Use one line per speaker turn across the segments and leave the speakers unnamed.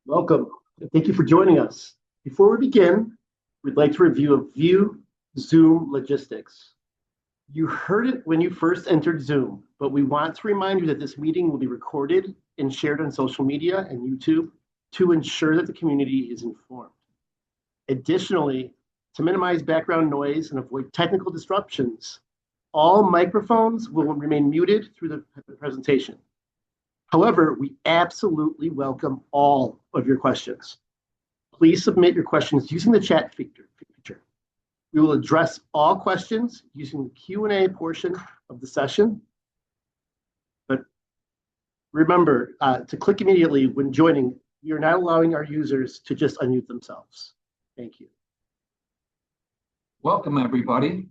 Welcome, and thank you for joining us. Before we begin, we'd like to review a few Zoom logistics. You heard it when you first entered Zoom, but we want to remind you that this meeting will be recorded and shared on social media and YouTube to ensure that the community is informed. Additionally, to minimize background noise and avoid technical disruptions, all microphones will remain muted through the presentation. However, we absolutely welcome all of your questions. Please submit your questions using the chat feature. We will address all questions using the Q&A portion of the session. But remember to click immediately when joining. We are not allowing our users to just unmute themselves. Thank you.
Welcome, everybody.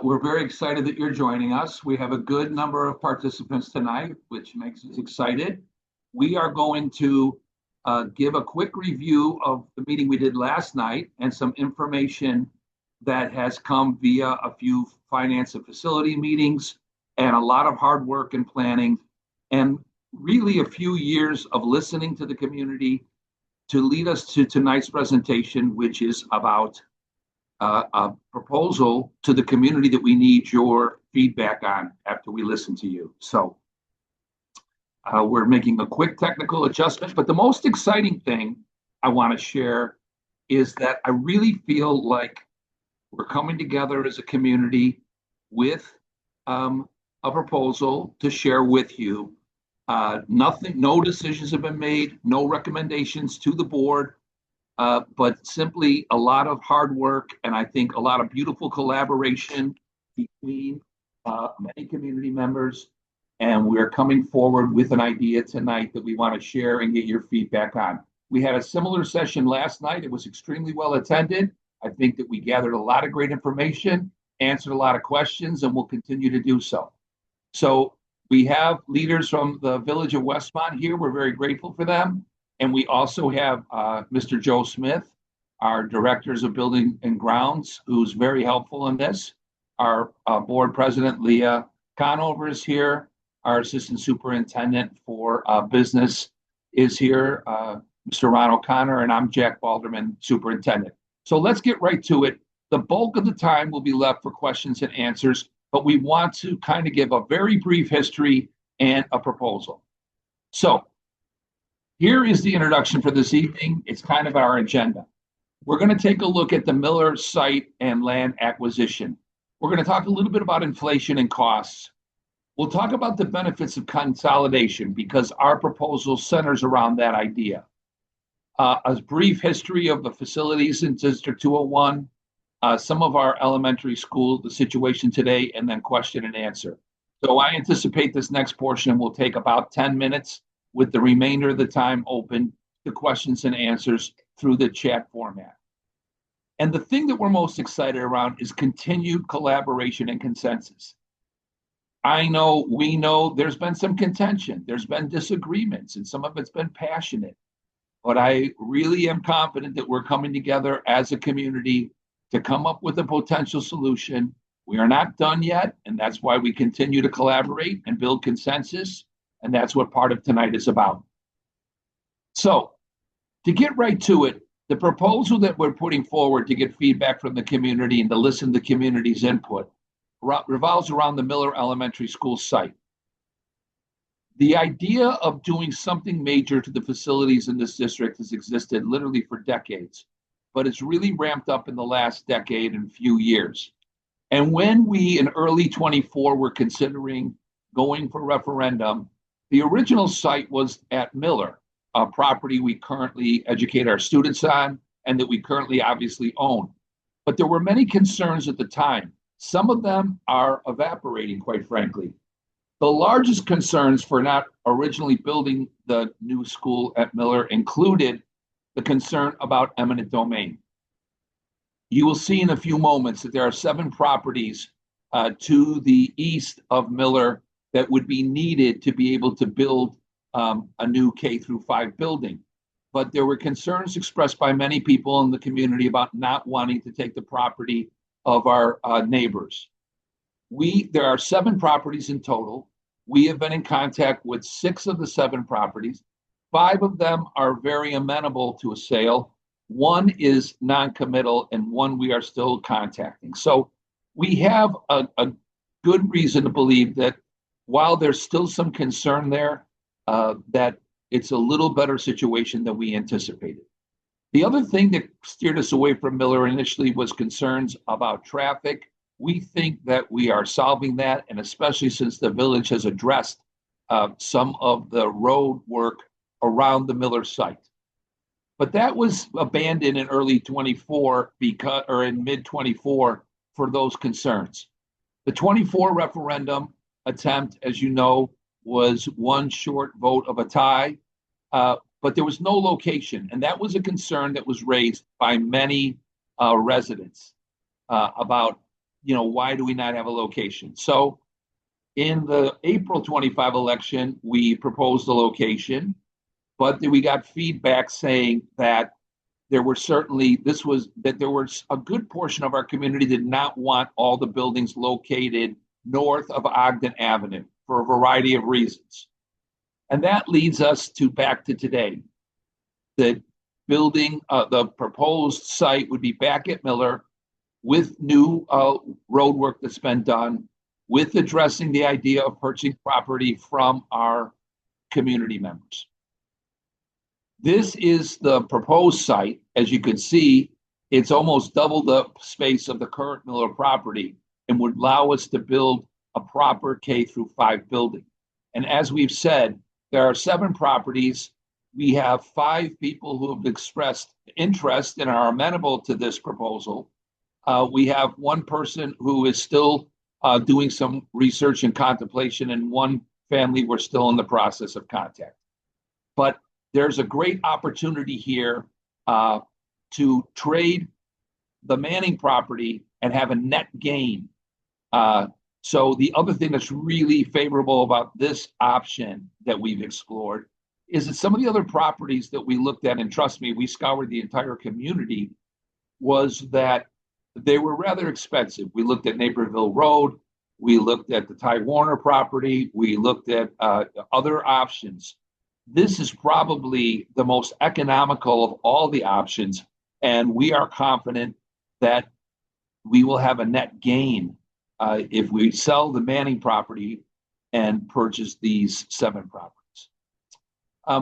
We're very excited that you're joining us. We have a good number of participants tonight, which makes us excited. We are going to give a quick review of the meeting we did last night and some information that has come via a few finance and facility meetings and a lot of hard work and planning and really a few years of listening to the community to lead us to tonight's presentation, which is about a proposal to the community that we need your feedback on after we listen to you. So we're making a quick technical adjustment, but the most exciting thing I want to share is that I really feel like we're coming together as a community with a proposal to share with you. No decisions have been made, no recommendations to the board. But simply a lot of hard work and I think a lot of beautiful collaboration between many community members. And we're coming forward with an idea tonight that we want to share and get your feedback on. We had a similar session last night. It was extremely well attended. I think that we gathered a lot of great information, answered a lot of questions, and we'll continue to do so. So we have leaders from the Village of Westmont here. We're very grateful for them. And we also have Mr. Joe Smith, our Directors of Building and Grounds, who's very helpful in this. Our Board President, Leah Conover, is here. Our Assistant Superintendent for Business is here, Mr. Ron O'Connor, and I'm Jack Balderman, Superintendent. So let's get right to it. The bulk of the time will be left for questions and answers, but we want to kind of give a very brief history and a proposal. So here is the introduction for this evening. It's kind of our agenda. We're going to take a look at the Miller site and land acquisition. We're going to talk a little bit about inflation and costs. We'll talk about the benefits of consolidation because our proposal centers around that idea. A brief history of the facilities in District 201, some of our elementary school, the situation today, and then question and answer. So I anticipate this next portion will take about 10 minutes with the remainder of the time open to questions and answers through the chat format. And the thing that we're most excited around is continued collaboration and consensus. We know there's been some contention, there's been disagreements, and some of it's been passionate. But I really am confident that we're coming together as a community to come up with a potential solution. We are not done yet, and that's why we continue to collaborate and build consensus. And that's what part of tonight is about. So to get right to it, the proposal that we're putting forward to get feedback from the community and to listen to the community's input revolves around the Miller Elementary School site. The idea of doing something major to the facilities in this district has existed literally for decades, but it's really ramped up in the last decade and few years. And when we in early 24 were considering going for referendum, the original site was at Miller, a property we currently educate our students on and that we currently obviously own. But there were many concerns at the time. Some of them are evaporating, quite frankly. The largest concerns for not originally building the new school at Miller included the concern about eminent domain. You will see in a few moments that there are 7 properties to the east of Miller that would be needed to be able to build a new K-5 building. But there were concerns expressed by many people in the community about not wanting to take the property of our neighbors. There are 7 properties in total. We have been in contact with 6 of the 7 properties. 5 of them are very amenable to a sale. 1 is non-committal, and 1 we are still contacting. So we have a good reason to believe that while there's still some concern there, that it's a little better situation than we anticipated. The other thing that steered us away from Miller initially was concerns about traffic. We think that we are solving that, and especially since the village has addressed some of the road work around the Miller site. But that was abandoned in early 24 because, or in mid 24 for those concerns. The 24 referendum attempt, as you know, was 1 short vote of a tie, but there was no location. And that was a concern that was raised by many residents about, why do we not have a location? So in the April 25 election, we proposed a location, but we got feedback saying that there were a good portion of our community did not want all the buildings located north of Ogden Avenue for a variety of reasons. And that leads us back to today. The building, the proposed site would be back at Miller with new road work that's been done, with addressing the idea of purchasing property from our community members. This is the proposed site. As you can see, it's almost double the space of the current Miller property and would allow us to build a proper K-5 building. And as we've said, there are 7 properties. We have 5 people who have expressed interest and are amenable to this proposal. We have 1 person who is still doing some research and contemplation, and 1 family we're still in the process of contact. But there's a great opportunity here to trade the Manning property and have a net gain. So the other thing that's really favorable about this option that we've explored is that some of the other properties that we looked at, and trust me, we scoured the entire community, was that they were rather expensive. We looked at Naperville Road, we looked at the Ty Warner property, we looked at other options. This is probably the most economical of all the options, and we are confident that we will have a net gain if we sell the Manning property and purchase these 7 properties.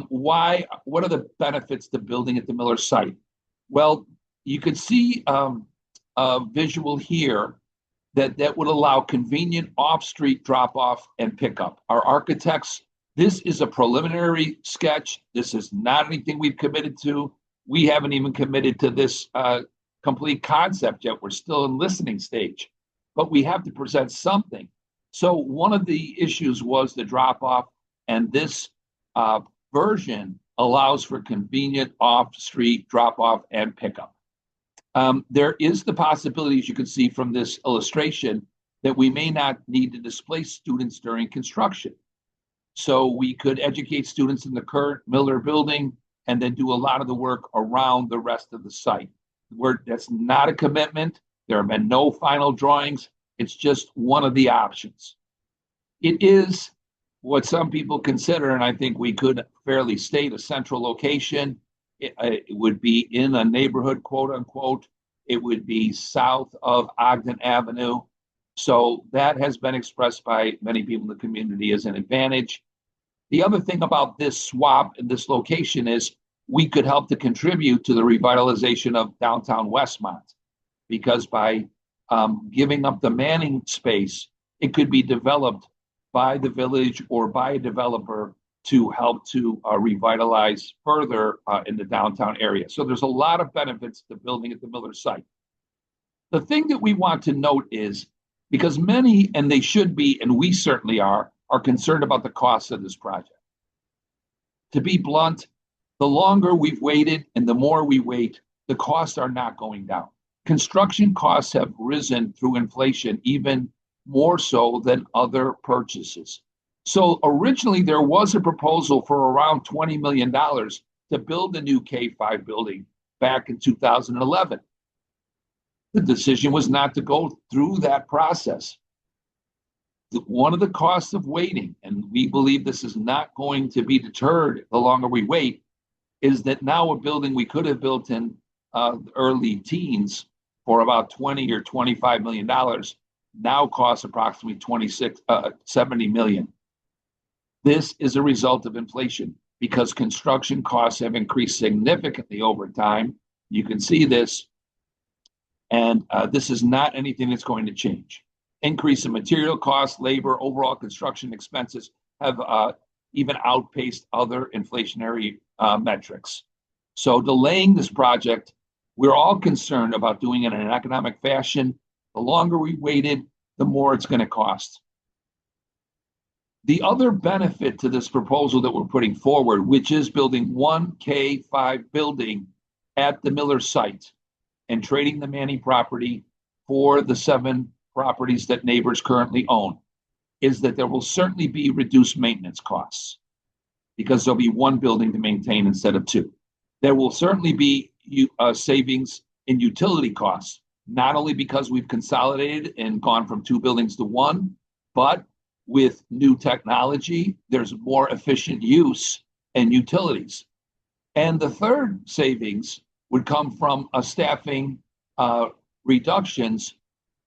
What are the benefits to building at the Miller site? Well, you can see a visual here that would allow convenient off-street drop-off and pickup. Our architects, this is a preliminary sketch. This is not anything we've committed to. We haven't even committed to this complete concept yet. We're still in listening stage, but we have to present something. So one of the issues was the drop-off, and this version allows for convenient off-street drop-off and pickup. There is the possibility, as you can see from this illustration, that we may not need to displace students during construction. So we could educate students in the current Miller building and then do a lot of the work around the rest of the site. That's not a commitment. There have been no final drawings. It's just one of the options. It is what some people consider, and I think we could fairly state, a central location. It would be in a neighborhood, quote unquote. It would be south of Ogden Avenue. So that has been expressed by many people in the community as an advantage. The other thing about this swap and this location is we could help to contribute to the revitalization of downtown Westmont, because by giving up the Manning space, it could be developed by the village or by a developer to help to revitalize further in the downtown area. So there's a lot of benefits to building at the Miller site. The thing that we want to note is, because many, and they should be, and we certainly are concerned about the costs of this project. To be blunt, the longer we've waited and the more we wait, the costs are not going down. Construction costs have risen through inflation, even more so than other purchases. So originally there was a proposal for around $20 million to build a new K-5 building back in 2011. The decision was not to go through that process. one of the costs of waiting, and we believe this is not going to be deterred the longer we wait, is that now a building we could have built in early teens for about $20 or $25 million now costs approximately 70 million. This is a result of inflation because construction costs have increased significantly over time. You can see this, and this is not anything that's going to change. Increase in material costs, labor, overall construction expenses have even outpaced other inflationary metrics. So delaying this project, we're all concerned about doing it in an economic fashion. The longer we waited, the more it's going to cost. The other benefit to this proposal that we're putting forward, which is building one K5 building at the Miller site and trading the Manning property for the 7 properties that neighbors currently own, is that there will certainly be reduced maintenance costs because there'll be one building to maintain instead of 2. There will certainly be savings in utility costs, not only because we've consolidated and gone from 2 buildings to 1, but with new technology, there's more efficient use and utilities. And the third savings would come from staffing reductions,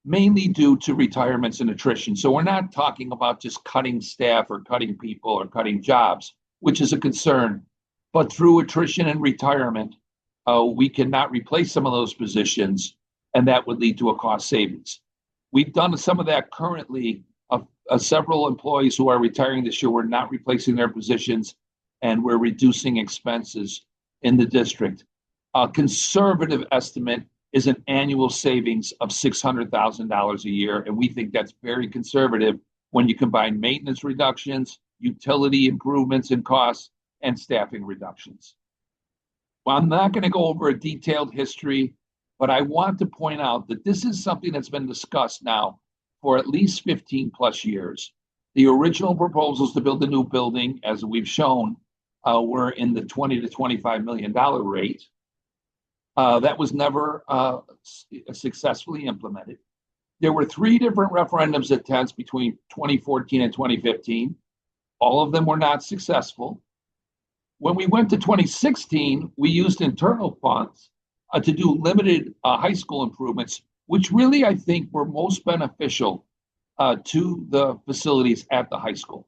mainly due to retirements and attrition. So we're not talking about just cutting staff or cutting people or cutting jobs, which is a concern, but through attrition and retirement, we cannot replace some of those positions, and that would lead to a cost savings. We've done some of that currently. Several employees who are retiring this year, we're not replacing their positions, and we're reducing expenses in the district. A conservative estimate is an annual savings of $600,000 a year, and we think that's very conservative when you combine maintenance reductions, utility improvements in costs, and staffing reductions. Well, I'm not going to go over a detailed history, but I want to point out that this is something that's been discussed now for at least 15 plus years. The original proposals to build a new building, as we've shown, were in the $20 to $25 million rate. That was never successfully implemented. There were 3 different referendums attempts between 2014 and 2015. All of them were not successful. When we went to 2016, we used internal funds to do limited high school improvements, which really, I think, were most beneficial to the facilities at the high school.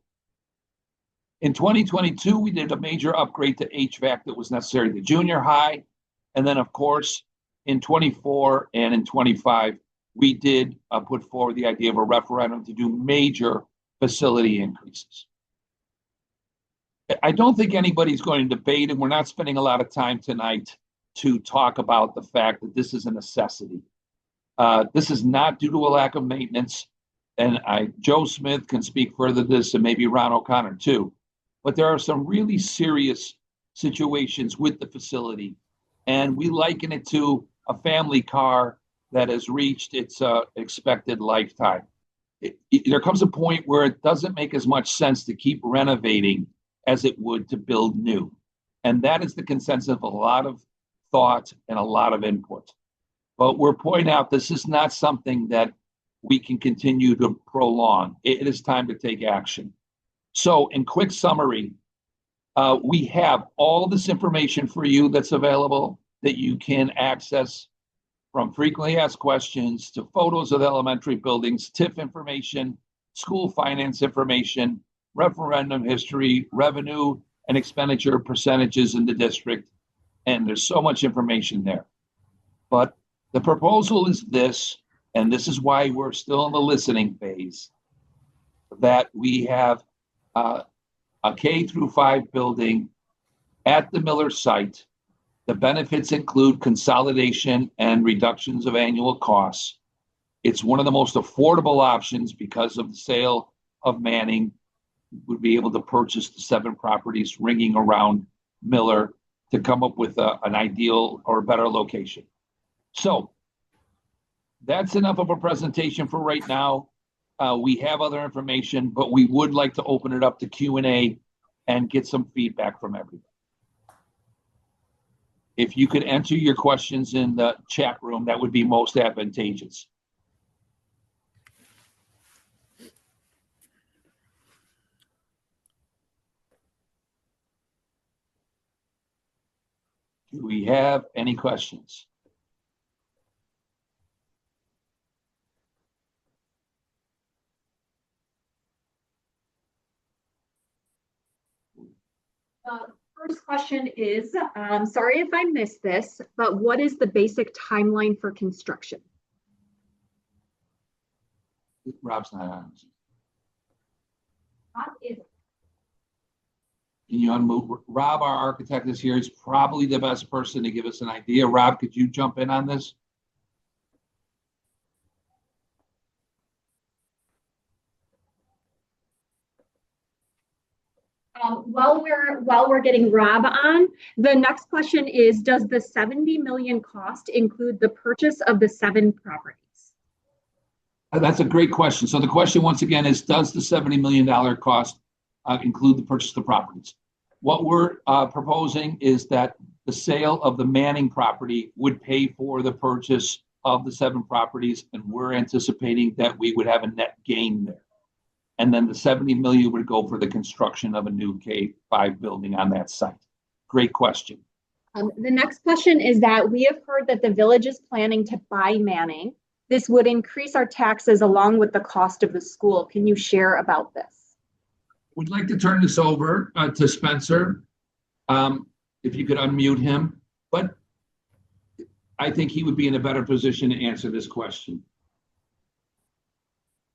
In 2022, we did a major upgrade to HVAC that was necessary at the junior high. And then, of course, in 24 and in 25, we did put forward the idea of a referendum to do major facility increases. I don't think anybody's going to debate, and we're not spending a lot of time tonight to talk about the fact that this is a necessity. This is not due to a lack of maintenance, and Joe Smith can speak further to this, and maybe Ron O'Connor too. But there are some really serious situations with the facility, and we liken it to a family car that has reached its expected lifetime. There comes a point where it doesn't make as much sense to keep renovating as it would to build new. And that is the consensus of a lot of thought and a lot of input. But we're pointing out this is not something that we can continue to prolong. It is time to take action. So in quick summary, we have all this information for you that's available that you can access, from frequently asked questions to photos of elementary buildings, TIF information, school finance information, referendum history, revenue and expenditure percentages in the district. And there's so much information there. But the proposal is this, and this is why we're still in the listening phase, that we have a K-5 building at the Miller site. The benefits include consolidation and reductions of annual costs. It's one of the most affordable options because of the sale of Manning. Would be able to purchase the 7 properties ringing around Miller to come up with an ideal or better location. So that's enough of a presentation for right now. We have other information, but we would like to open it up to Q&A and get some feedback from everybody. If you could enter your questions in the chat room, that would be most advantageous. Do we have any questions?
First question is, sorry if I missed this, but what is the basic timeline for construction?
Rob's not on.
Is
Can you unmute? Rob, our architect, is here. He's probably the best person to give us an idea. Rob, could you jump in on this?
while we're getting Rob on, the next question is, does the 70 million cost include the purchase of the 7 properties?
That's a great question. So the question once again is, does the $70 million cost include the purchase of the properties? What we're proposing is that the sale of the Manning property would pay for the purchase of the 7 properties, and we're anticipating that we would have a net gain there. And then the 70 million would go for the construction of a new K-5 building on that site. Great question.
The next question is that we have heard that the village is planning to buy Manning. This would increase our taxes along with the cost of the school. Can you share about this?
We'd like to turn this over to Spencer, if you could unmute him. But I think he would be in a better position to answer this question.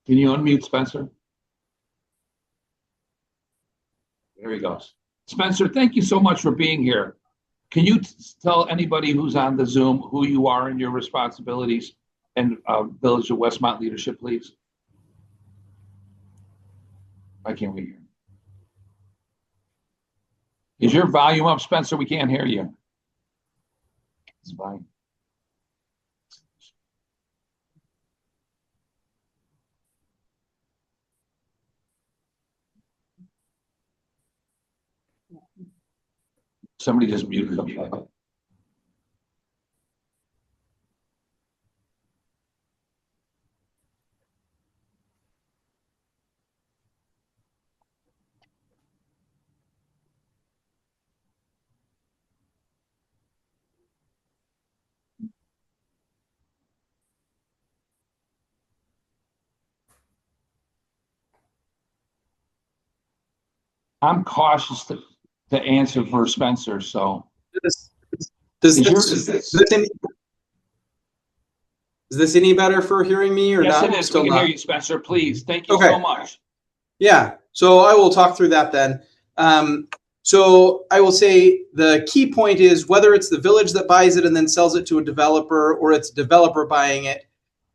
Can you unmute Spencer? There he goes. Spencer, thank you so much for being here. Can you tell anybody who's on the Zoom who you are and your responsibilities and Village of Westmont leadership, please? Why can't we hear? Is your volume up, Spencer? We can't hear you. It's fine. Somebody just muted them. I'm cautious to answer for Spencer, so.
Is this any better for hearing me or
yes,
not?
Yes, it is. We can hear you, Spencer. Please. Thank you so much.
Yeah. So I will talk through that then. So I will say the key point is whether it's the village that buys it and then sells it to a developer or it's a developer buying it,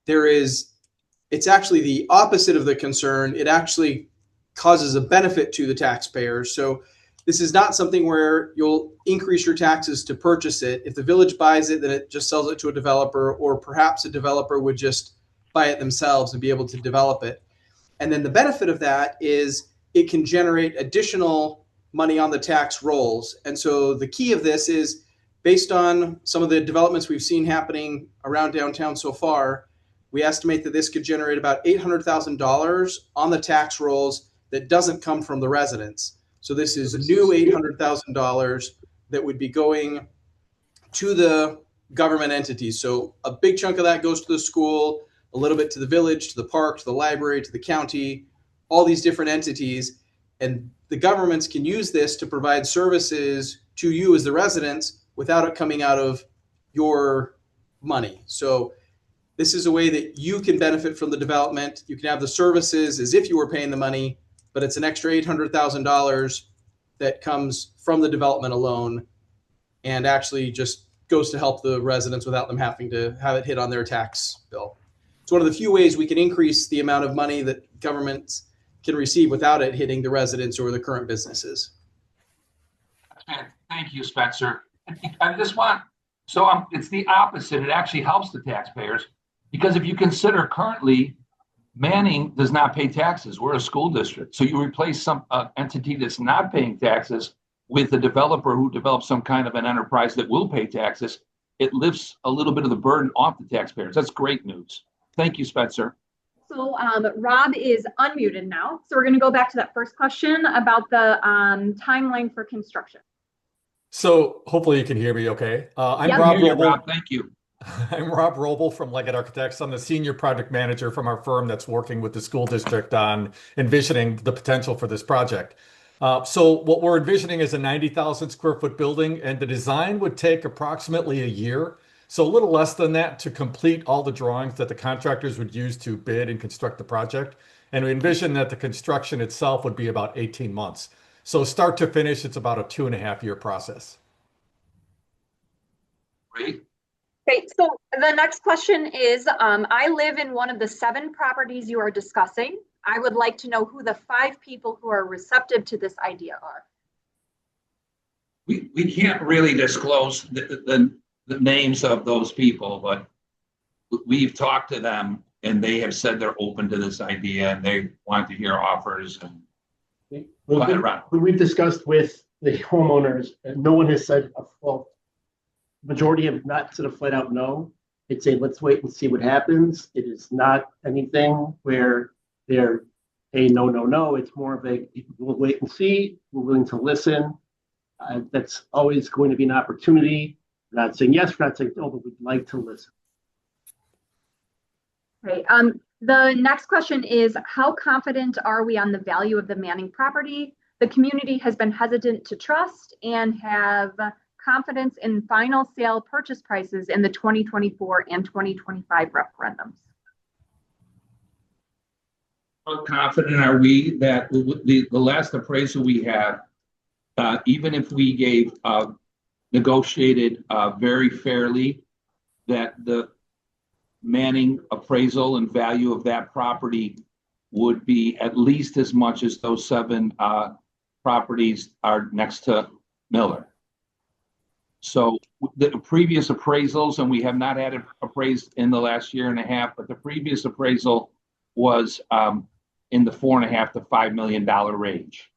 it's actually the opposite of the concern. It actually causes a benefit to the taxpayers. So this is not something where you'll increase your taxes to purchase it. If the village buys it, then it just sells it to a developer, or perhaps a developer would just buy it themselves and be able to develop it. And then the benefit of that is it can generate additional money on the tax rolls. And so the key of this is based on some of the developments we've seen happening around downtown so far, we estimate that this could generate about $800,000 on the tax rolls that doesn't come from the residents. So this is new $800,000 that would be going to the government entities. So a big chunk of that goes to the school, a little bit to the village, to the park, to the library, to the county, all these different entities. And the governments can use this to provide services to you as the residents without it coming out of your money. So this is a way that you can benefit from the development. You can have the services as if you were paying the money, but it's an extra $800,000 that comes from the development alone and actually just goes to help the residents without them having to have it hit on their tax bill. It's one of the few ways we can increase the amount of money that governments can receive without it hitting the residents or the current businesses.
Thank you, Spencer. I just want, it's the opposite. It actually helps the taxpayers because if you consider currently, Manning does not pay taxes. We're a school district. So you replace some entity that's not paying taxes with a developer who develops some kind of an enterprise that will pay taxes. It lifts a little bit of the burden off the taxpayers. That's great news. Thank you, Spencer.
So Rob is unmuted now. So we're going to go back to that first question about the timeline for construction.
So hopefully you can hear me okay. I'm
Yep.
Rob
Here you,
Roble.
Rob, thank you.
I'm Rob Roble from Leggett Architects. I'm the senior project manager from our firm that's working with the school district on envisioning the potential for this project. So what we're envisioning is a 90,000 square foot building, and the design would take approximately a year. So a little less than that to complete all the drawings that the contractors would use to bid and construct the project. And we envision that the construction itself would be about 18 months. So start to finish, it's about a 2.5 year process.
Great.
Great. So the next question is, I live in one of the 7 properties you are discussing. I would like to know who the 5 people who are receptive to this idea are.
We can't really disclose the names of those people, but we've talked to them and they have said they're open to this idea and they want to hear offers. And Go ahead, Ron.
When we've discussed with the homeowners, no one has said, well, majority have not said a flat out no. They'd say, let's wait and see what happens. It is not anything where they're a no, no, no. It's more of a, we'll wait and see. We're willing to listen. That's always going to be an opportunity. We're not saying yes, we're not saying no, but we'd like to listen.
Okay. The next question is, how confident are we on the value of the Manning property? The community has been hesitant to trust and have confidence in final sale purchase prices in the 2024 and 2025 referendums.
How confident are we that the last appraisal we had, even if we gave negotiated very fairly, that the Manning appraisal and value of that property would be at least as much as those 7 properties are next to Miller. So the previous appraisals, and we have not had it appraised in the last year and a half, but the previous appraisal was in the $4.5 to $5 million range.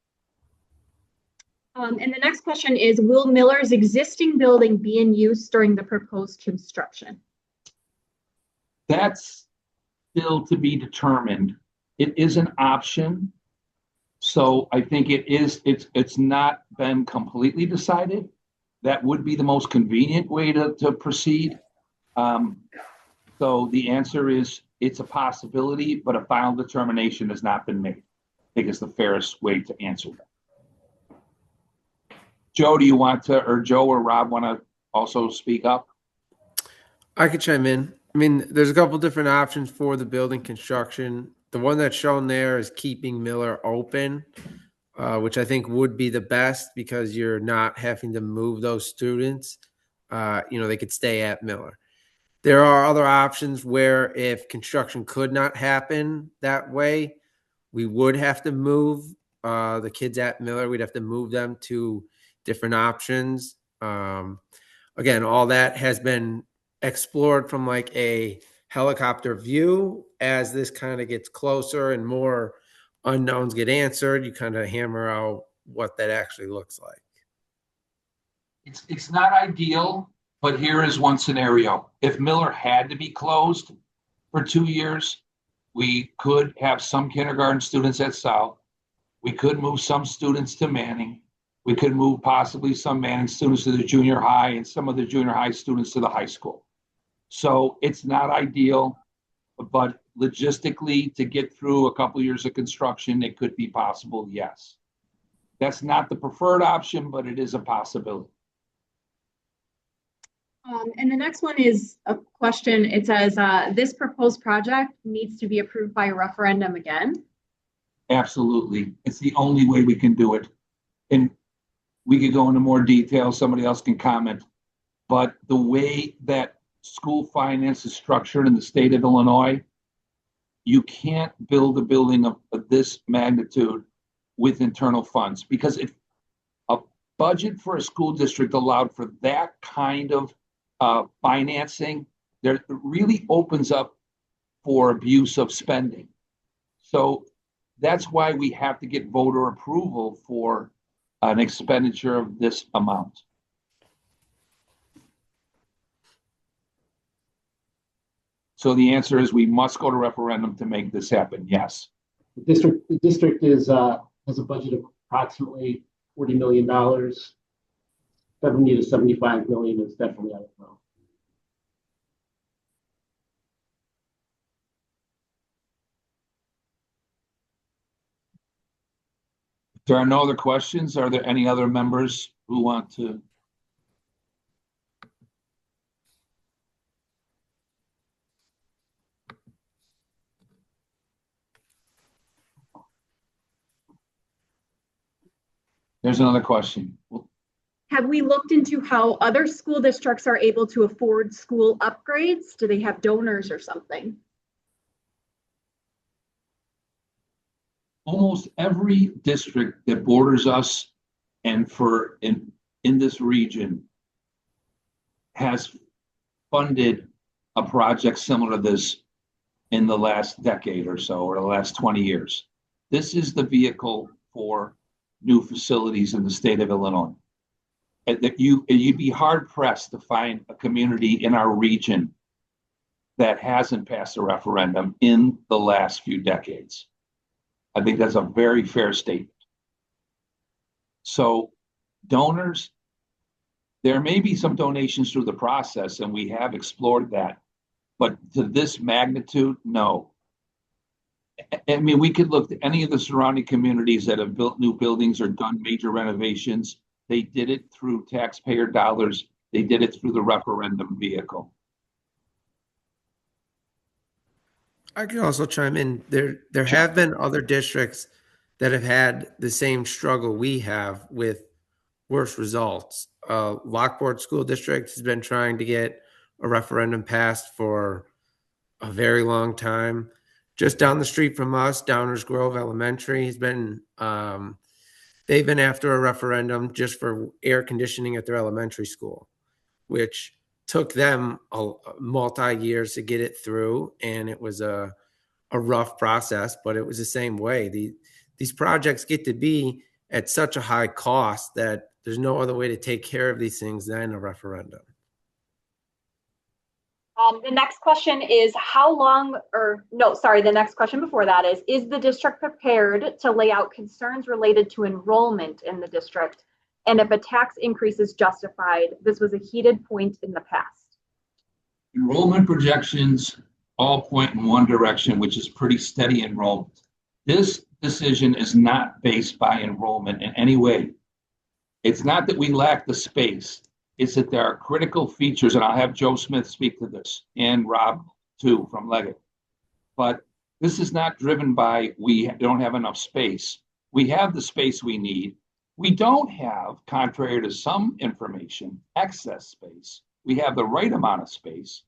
And the next question is, will Miller's existing building be in use during the proposed construction?
That's still to be determined. It is an option. So I think it's not been completely decided. That would be the most convenient way to proceed. So the answer is it's a possibility, but a final determination has not been made. I think it's the fairest way to answer that. Joe, do you want to, or Joe or Rob want to also speak up?
I could chime in. I mean, there's a couple different options for the building construction. The one that's shown there is keeping Miller open, which I think would be the best because you're not having to move those students. They could stay at Miller. There are other options where if construction could not happen that way, we would have to move the kids at Miller. We'd have to move them to different options. Again, all that has been explored from like a helicopter view. As this kind of gets closer and more unknowns get answered, you kind of hammer out what that actually looks like.
It's not ideal, but here is one scenario. If Miller had to be closed for 2 years, we could have some kindergarten students at South. We could move some students to Manning. We could move possibly some Manning students to the junior high and some of the junior high students to the high school. So it's not ideal, but logistically, to get through a couple of years of construction, it could be possible, yes. That's not the preferred option, but it is a possibility.
And the next one is a question. It says, this proposed project needs to be approved by a referendum again.
Absolutely. It's the only way we can do it. And we could go into more detail. Somebody else can comment. But the way that school finance is structured in the state of Illinois, you can't build a building of this magnitude with internal funds, because if a budget for a school district allowed for that kind of financing, there really opens up for abuse of spending. So that's why we have to get voter approval for an expenditure of this amount. So the answer is we must go to referendum to make this happen. Yes.
The district is has a budget of approximately $40 million. 70 to 75 million is definitely out of the realm.
If there are no other questions, are there any other members who want to? There's another question.
Have we looked into how other school districts are able to afford school upgrades? Do they have donors or something?
Almost every district that borders us and in this region has funded a project similar to this in the last decade or so, or the last 20 years. This is the vehicle for new facilities in the state of Illinois. And that you'd be hard pressed to find a community in our region that hasn't passed a referendum in the last few decades. I think that's a very fair statement. So donors, there may be some donations through the process, and we have explored that, but to this magnitude, no. I mean, we could look at any of the surrounding communities that have built new buildings or done major renovations. They did it through taxpayer dollars. They did it through the referendum vehicle.
I can also chime in. There have been other districts that have had the same struggle we have with worse results. Lockport School District has been trying to get a referendum passed for a very long time. Just down the street from us, Downers Grove Elementary has been, they've been after a referendum just for air conditioning at their elementary school, which took them multi-years to get it through, and it was a rough process, but it was the same way. These projects get to be at such a high cost that there's no other way to take care of these things than a referendum.
The next question is the next question before that is the district prepared to lay out concerns related to enrollment in the district? And if a tax increase is justified, this was a heated point in the past.
Enrollment projections all point in one direction, which is pretty steady enrollment. This decision is not based by enrollment in any way. It's not that we lack the space. It's that there are critical features, and I'll have Joe Smith speak to this, and Rob too from Leggett. But this is not driven by we don't have enough space. We have the space we need. We don't have, contrary to some information, excess space. We have the right amount of space,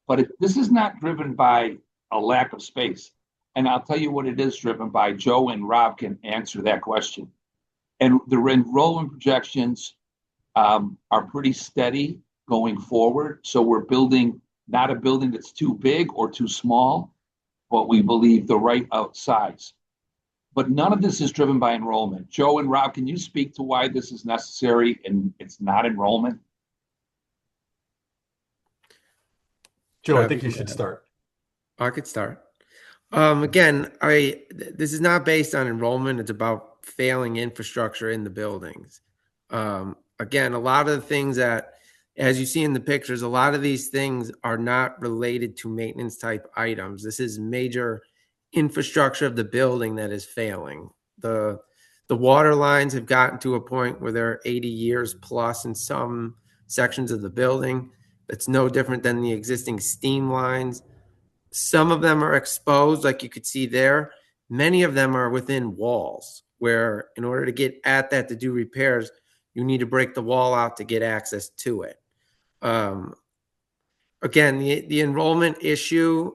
but this is not driven by a lack of space. And I'll tell you what it is driven by. Joe and Rob can answer that question. And the enrollment projections are pretty steady going forward. So we're building not a building that's too big or too small, but we believe the right size. But none of this is driven by enrollment. Joe and Rob, can you speak to why this is necessary and it's not enrollment?
Joe, I think you should start.
I could start. Again, this is not based on enrollment. It's about failing infrastructure in the buildings. Again, a lot of the things that, as you see in the pictures, a lot of these things are not related to maintenance type items. This is major infrastructure of the building that is failing. The water lines have gotten to a point where they're 80 years plus in some sections of the building. That's no different than the existing steam lines. Some of them are exposed, like you could see there. Many of them are within walls, where in order to get at that to do repairs, you need to break the wall out to get access to it. Again, the enrollment issue,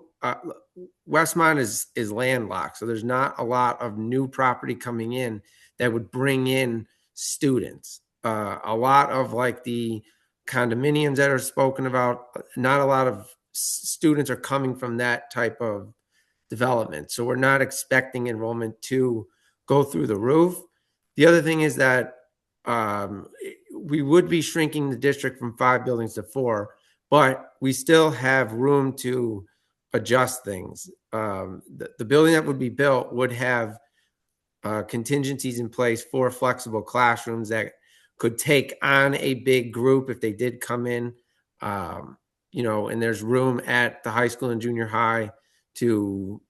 Westmont is landlocked, so there's not a lot of new property coming in that would bring in students. A lot of like the condominiums that are spoken about, not a lot of students are coming from that type of development. So we're not expecting enrollment to go through the roof. The other thing is that we would be shrinking the district from 5 buildings to 4, but we still have room to adjust things. The building that would be built would have contingencies in place for flexible classrooms that could take on a big group if they did come in. And there's room at the high school and junior high to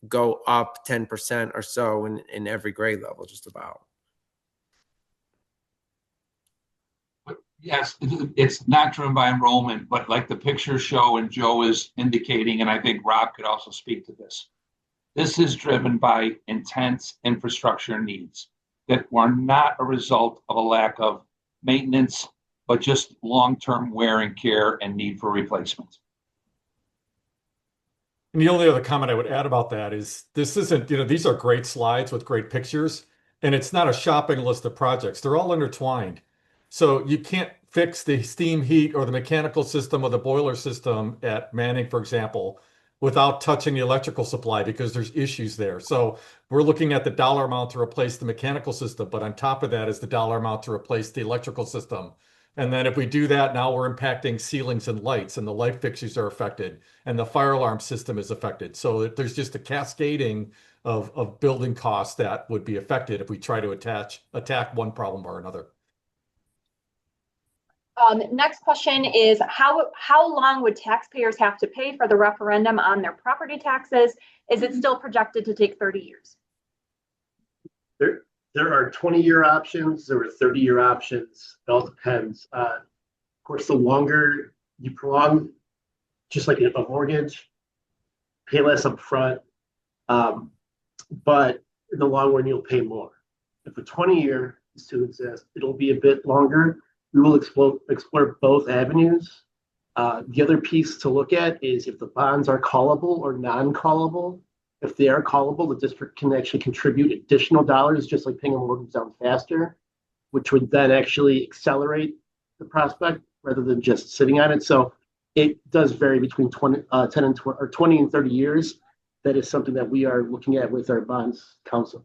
go up 10% or so in every grade level, just about.
Yes, it's not driven by enrollment, but like the pictures show and Joe is indicating, and I think Rob could also speak to this. This is driven by intense infrastructure needs that were not a result of a lack of maintenance, but just long-term wear and tear and need for replacement.
And the only other comment I would add about that is this isn't, these are great slides with great pictures, and it's not a shopping list of projects. They're all intertwined. So you can't fix the steam heat or the mechanical system or the boiler system at Manning, for example, without touching the electrical supply because there's issues there. So we're looking at the dollar amount to replace the mechanical system, but on top of that is the dollar amount to replace the electrical system. And then if we do that, now we're impacting ceilings and lights, and the light fixtures are affected, and the fire alarm system is affected. So there's just a cascading of building costs that would be affected if we try to attack one problem or another.
Next question is how long would taxpayers have to pay for the referendum on their property taxes? Is it still projected to take 30 years?
There are 20-year options. There are 30-year options. It all depends. Of course, the longer you prolong, just like a mortgage, pay less up front, but in the long run, you'll pay more. If a 20-year is to exist, it'll be a bit longer. We will explore both avenues. The other piece to look at is if the bonds are callable or non-callable. If they are callable, the district can actually contribute additional dollars, just like paying a mortgage down faster, which would then actually accelerate the prospect rather than just sitting on it. So it does vary between 20 and 30 years. That is something that we are looking at with our bonds council.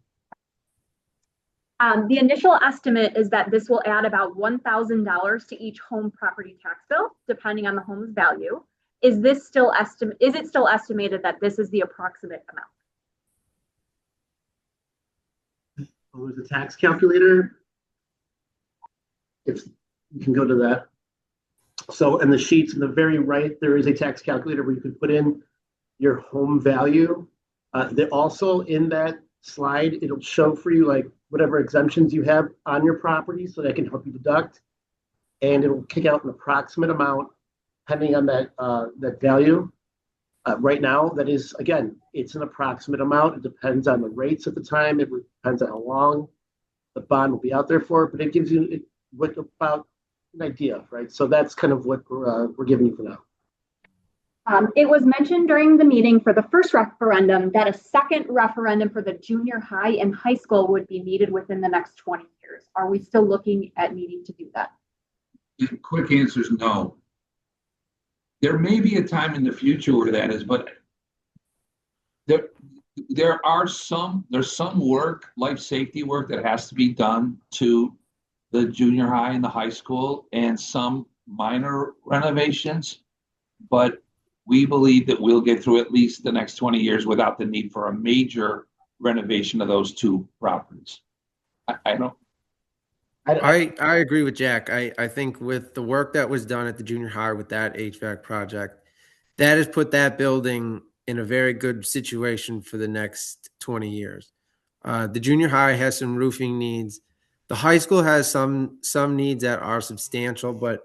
The initial estimate is that this will add about $1,000 to each home property tax bill, depending on the home's value. Is it still estimated that this is the approximate amount?
There's a tax calculator. If you can go to that. So in the sheets in the very right, there is a tax calculator where you can put in your home value. Also in that slide, it'll show for you like whatever exemptions you have on your property, so that can help you deduct, and it'll kick out an approximate amount depending on that value. Right now, that is, again, it's an approximate amount. It depends on the rates at the time. It depends on how long the bond will be out there for, but it gives you about an idea, right? So that's kind of what we're giving you for now.
It was mentioned during the meeting for the first referendum that a second referendum for the junior high and high school would be needed within the next 20 years. Are we still looking at needing to do that?
The quick answer is no. There may be a time in the future where that is, but there's some work, life safety work that has to be done to the junior high and the high school, and some minor renovations, but we believe that we'll get through at least the next 20 years without the need for a major renovation of those two properties. I
agree with Jack. I think with the work that was done at the junior high with that HVAC project, that has put that building in a very good situation for the next 20 years. The junior high has some roofing needs. The high school has some needs that are substantial, but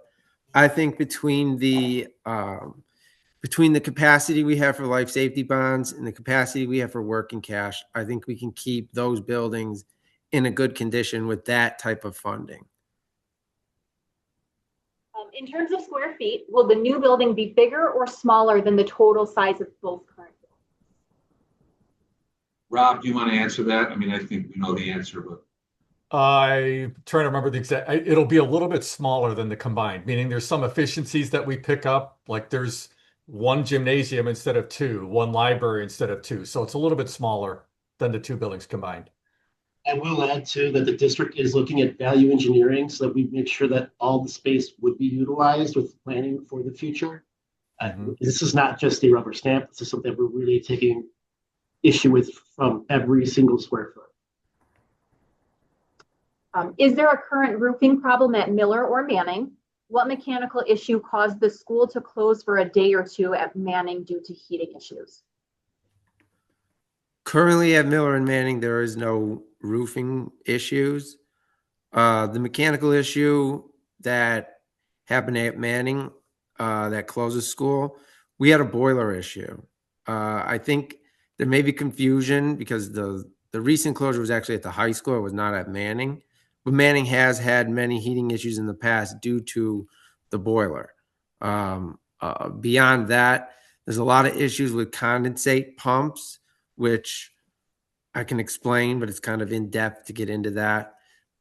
I think between the capacity we have for life safety bonds and the capacity we have for working cash, I think we can keep those buildings in a good condition with that type of funding.
In terms of square feet, will the new building be bigger or smaller than the total size of both current buildings?
Rob, do you want to answer that? I mean, I think we know the answer, but
I'm trying to remember the exact. It'll be a little bit smaller than the combined, meaning there's some efficiencies that we pick up, like there's one gymnasium instead of two, one library instead of two. So it's a little bit smaller than the two buildings combined.
I will add too that the district is looking at value engineering so that we make sure that all the space would be utilized with planning for the future. This is not just a rubber stamp. This is something we're really taking issue with from every single square foot.
Is there a current roofing problem at Miller or Manning? What mechanical issue caused the school to close for a day or two at Manning due to heating issues?
Currently at Miller and Manning, there is no roofing issues. The mechanical issue that happened at Manning that closes school, we had a boiler issue. I think there may be confusion because the recent closure was actually at the high school. It was not at Manning. But Manning has had many heating issues in the past due to the boiler. Beyond that, there's a lot of issues with condensate pumps, which I can explain, but it's kind of in depth to get into that.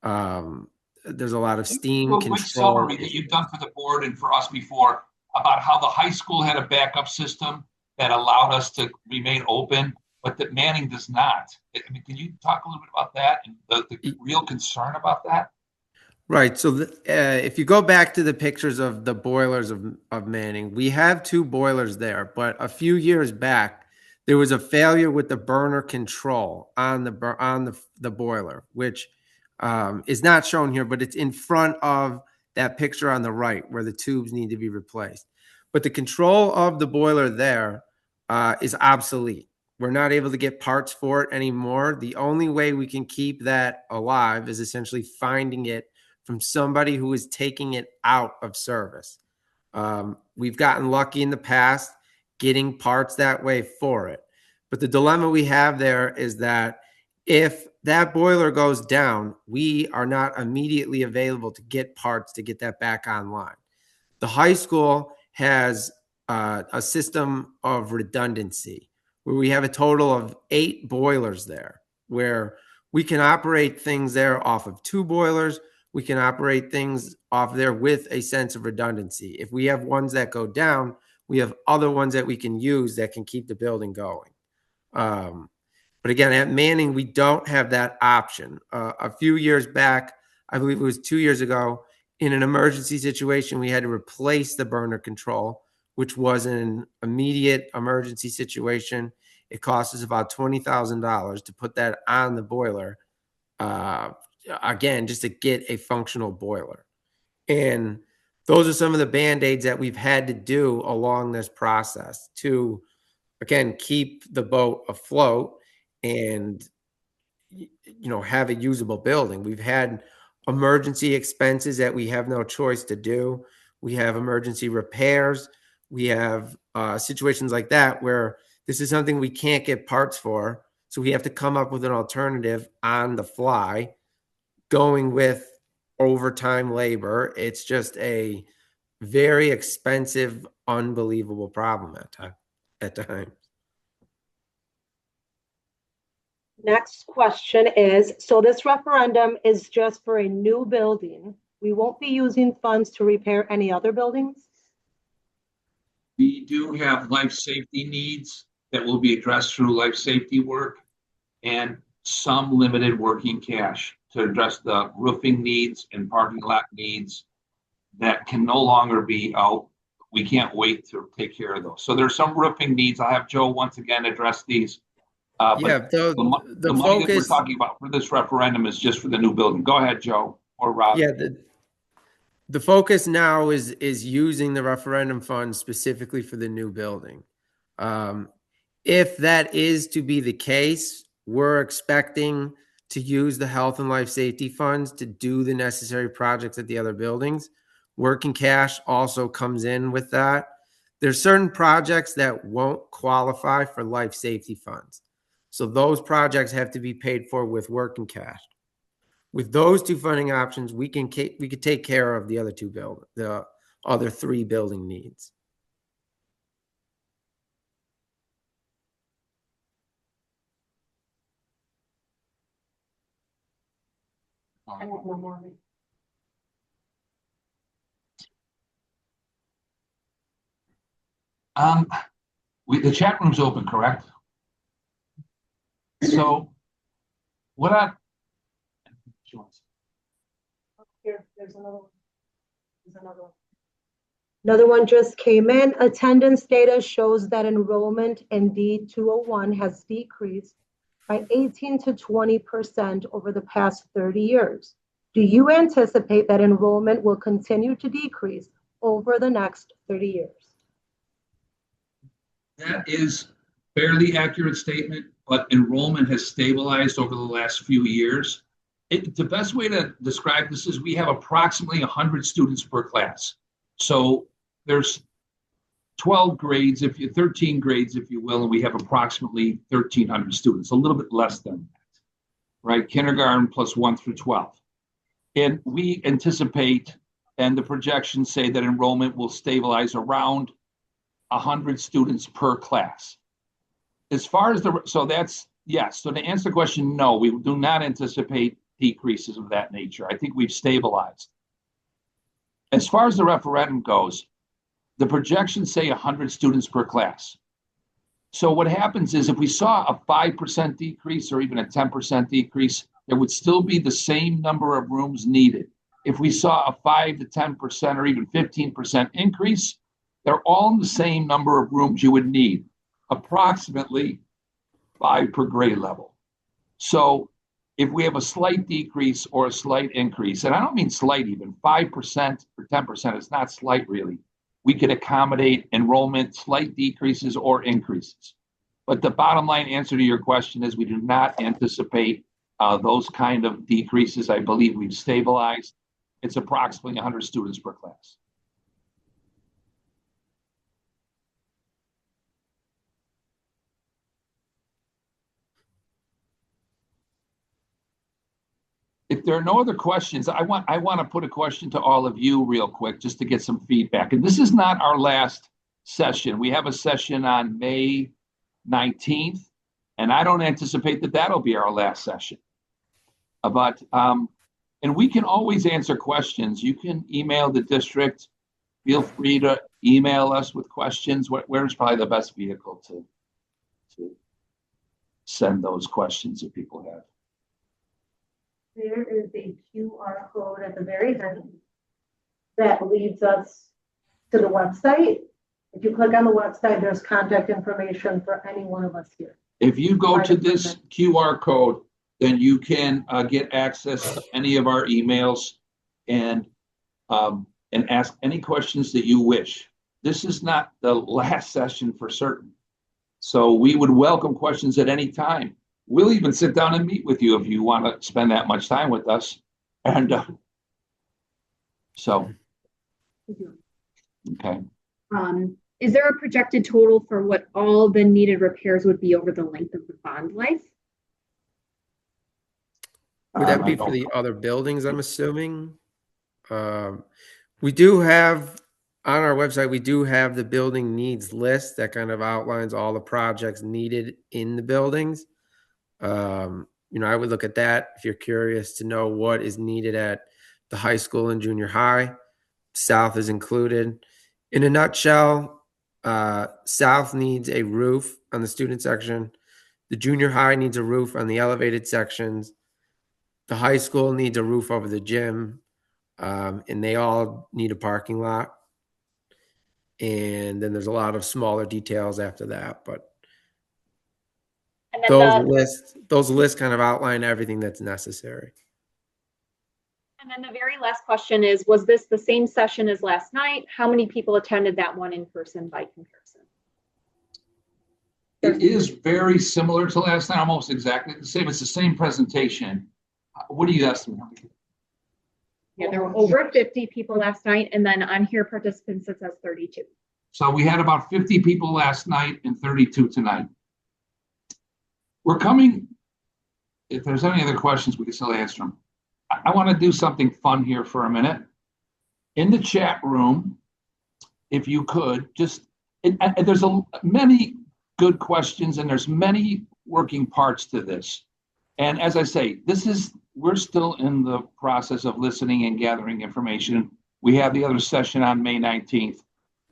There's a lot of steam
Do a quick
control.
summary that you've done for the board and for us before about how the high school had a backup system that allowed us to remain open, but that Manning does not. I mean, can you talk a little bit about that and the real concern about that?
Right. So if you go back to the pictures of the boilers of Manning, we have two boilers there, but a few years back, there was a failure with the burner control on the boiler, which is not shown here, but it's in front of that picture on the right where the tubes need to be replaced. But the control of the boiler there is obsolete. We're not able to get parts for it anymore. The only way we can keep that alive is essentially finding it from somebody who is taking it out of service. We've gotten lucky in the past getting parts that way for it. But the dilemma we have there is that if that boiler goes down, we are not immediately available to get parts to get that back online. The high school has a system of redundancy where we have a total of 8 boilers there, where we can operate things there off of 2 boilers. We can operate things off there with a sense of redundancy. If we have ones that go down, we have other ones that we can use that can keep the building going. But again, at Manning, we don't have that option. A few years back, I believe it was 2 years ago, in an emergency situation, we had to replace the burner control, which was an immediate emergency situation. It cost us about $20,000 to put that on the boiler. Again, just to get a functional boiler. And those are some of the Band-Aids that we've had to do along this process to, again, keep the boat afloat and, have a usable building. We've had emergency expenses that we have no choice to do. We have emergency repairs. We have situations like that where this is something we can't get parts for. So we have to come up with an alternative on the fly, going with overtime labor. It's just a very expensive, unbelievable problem at times.
Next question is, so this referendum is just for a new building. We won't be using funds to repair any other buildings?
We do have life safety needs that will be addressed through life safety work and some limited working cash to address the roofing needs and parking lot needs that can no longer be out. We can't wait to take care of those. So there's some roofing needs. I'll have Joe once again address these.
The
The money that we're talking about for this referendum is just for the new building. Go ahead, Joe or Rob.
Yeah, the focus now is using the referendum funds specifically for the new building. If that is to be the case, we're expecting to use the health and life safety funds to do the necessary projects at the other buildings. Working cash also comes in with that. There's certain projects that won't qualify for life safety funds. So those projects have to be paid for with working cash. With those two funding options, we could take care of the other 3 building needs.
I want one more.
The chat room's open, correct? So
Here, there's another one. Another one just came in. Attendance data shows that enrollment in D201 has decreased by 18 to 20% over the past 30 years. Do you anticipate that enrollment will continue to decrease over the next 30 years?
That is a fairly accurate statement, but enrollment has stabilized over the last few years. The best way to describe this is we have approximately 100 students per class. So there's 12 grades, 13 grades, if you will, and we have approximately 1,300 students, a little bit less than that, right? Kindergarten plus 1 through 12. And we anticipate, and the projections say that enrollment will stabilize around 100 students per class. As far as so that's, yes. So to answer the question, no, we do not anticipate decreases of that nature. I think we've stabilized. As far as the referendum goes, the projections say 100 students per class. So what happens is if we saw a 5% decrease or even a 10% decrease, there would still be the same number of rooms needed. If we saw a 5 to 10% or even 15% increase, they're all in the same number of rooms you would need, approximately 5 per grade level. So if we have a slight decrease or a slight increase, and I don't mean slight even, 5% or 10%, it's not slight really, we could accommodate enrollment, slight decreases or increases. But the bottom line answer to your question is we do not anticipate those kind of decreases. I believe we've stabilized. It's approximately 100 students per class. If there are no other questions, I want to put a question to all of you real quick just to get some feedback. And this is not our last session. We have a session on May 19th, and I don't anticipate that that'll be our last session. And we can always answer questions. You can email the district. Feel free to email us with questions. Where's probably the best vehicle to send those questions that people have?
There is a QR code at the very end that leads us to the website. If you click on the website, there's contact information for any one of us here.
If you go to this QR code, then you can get access to any of our emails and ask any questions that you wish. This is not the last session for certain. So we would welcome questions at any time. We'll even sit down and meet with you if you want to spend that much time with us. And so, okay.
Is there a projected total for what all the needed repairs would be over the length of the bond life?
Would that be for the other buildings, I'm assuming? We do have, on our website, we do have the building needs list that kind of outlines all the projects needed in the buildings. I would look at that if you're curious to know what is needed at the high school and junior high. South is included. In a nutshell, South needs a roof on the student section. The junior high needs a roof on the elevated sections. The high school needs a roof over the gym, and they all need a parking lot. And then there's a lot of smaller details after that, but those lists kind of outline everything that's necessary.
And then the very last question is, was this the same session as last night? How many people attended that one in person by comparison?
It is very similar to last night, almost exactly the same. It's the same presentation. What do you estimate?
Yeah, there were over 50 people last night, and then on here participants it says 32.
So we had about 50 people last night and 32 tonight. We're coming, if there's any other questions, we can still answer them. I want to do something fun here for a minute. In the chat room, if you could, there's many good questions and there's many working parts to this. And as I say, we're still in the process of listening and gathering information. We have the other session on May 19th,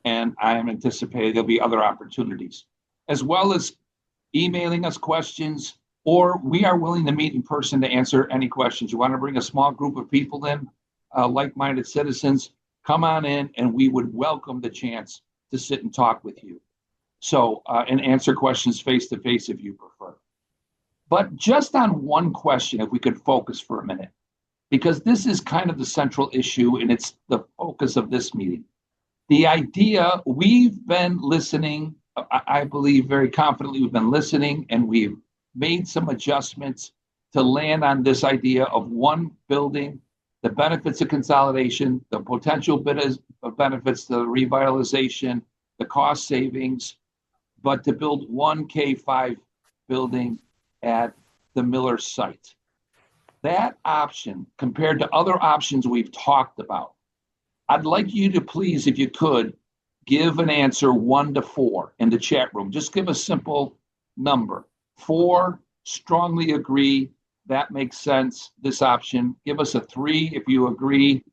and I am anticipating there'll be other opportunities, as well as emailing us questions, or we are willing to meet in person to answer any questions. You want to bring a small group of people in, like-minded citizens, come on in, and we would welcome the chance to sit and talk with you. So, and answer questions face-to-face if you prefer. But just on one question, if we could focus for a minute. because this is kind of the central issue and it's the focus of this meeting. The idea, we've been listening, I believe very confidently we've been listening, and we've made some adjustments to land on this idea of one building, the benefits of consolidation, the potential benefits to the revitalization, the cost savings, but to build one K-5 building at the Miller site. That option, compared to other options we've talked about, I'd like you to please, if you could, give an answer 1 to 4 in the chat room. Just give a simple number. 4, strongly agree, that makes sense, this option. Give us a 3 if you agree,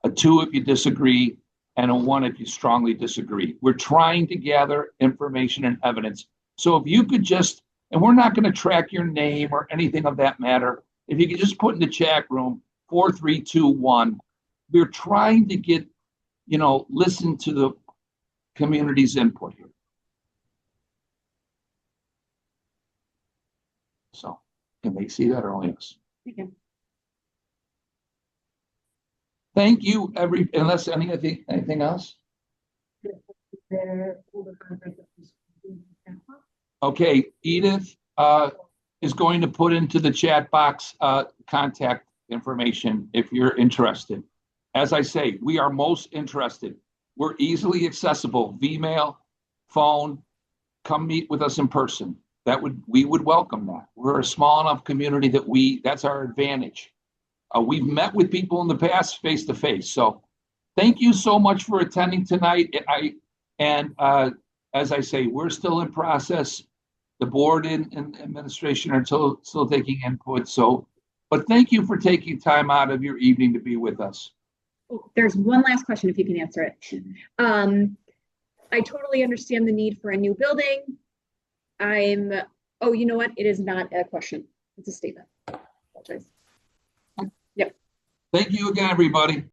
a 2 if you disagree, and a 1 if you strongly disagree. We're trying to gather information and evidence. So if you could just, and we're not going to track your name or anything of that matter, if you could just put in the chat room 4, 3, 2, 1. We're trying to get, listen to the community's input here. So, can they see that or only us? Thank you, unless anything else? Okay, Edith is going to put into the chat box contact information if you're interested. As I say, we are most interested. We're easily accessible, Vmail, phone, come meet with us in person. We would welcome that. We're a small enough community that that's our advantage. We've met with people in the past face to face. So thank you so much for attending tonight. As I say, we're still in process. The board and administration are still taking input. But thank you for taking time out of your evening to be with us.
Oh, there's one last question if you can answer it. I totally understand the need for a new building. You know what? It is not a question. It's a statement. Apologize. Yep.
Thank you again, everybody.